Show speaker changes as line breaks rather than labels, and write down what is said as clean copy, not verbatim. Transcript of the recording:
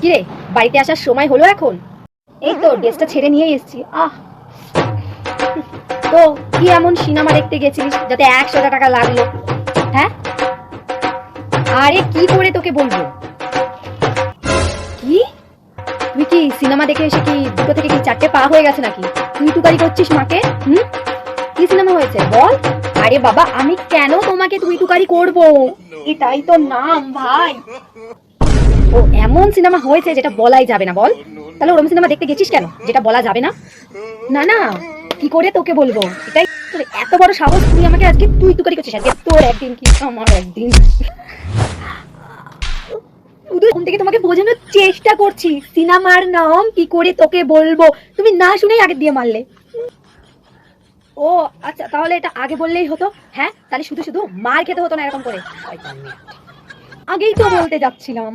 কিরে, বাড়িতে আসার সময় হলো এখন? এই তো ড্রেসটা ছেড়ে নিয়ে এসেছি। তো কি এমন সিনেমা দেখতে গেছিলিস যাতে 100 টাকা লাগলো? হ্যাঁ, আরে কি করে তোকে বলবো? কি, তুই কি সিনেমা দেখে এসে কি দুটো থেকে কি 4টে পা হয়ে গেছে নাকি? তুই তুকারি করছিস মাকে? কি সিনেমা হয়েছে বল? আরে বাবা, আমি কেন তোমাকে তুই তুকারি করব? এটাই তো নাম ভাই। ও এমন সিনেমা হয়েছে যেটা বলাই যাবে না, বল? তাহলে ওরকম সিনেমা দেখতে গেছিস কেন যেটা বলা যাবে না? না না, কি করে তোকে বলবো? এটাই তোর এত বড় সাহস, তুই আমাকে আজকে তুই তুকারি করছিস? আজকে তোর একদিন কি আমার একদিন। ঘুম থেকে তোমাকে বোঝানোর চেষ্টা করছি সিনেমার নাম কি করে তোকে বলবো, তুমি না শুনেই আগে দিয়ে মারলে। ও আচ্ছা, তাহলে এটা আগে বললেই হতো। হ্যাঁ, তাহলে শুধু শুধু মার খেতে হতো না এরকম করে। আগেই তো বলতে যাচ্ছিলাম।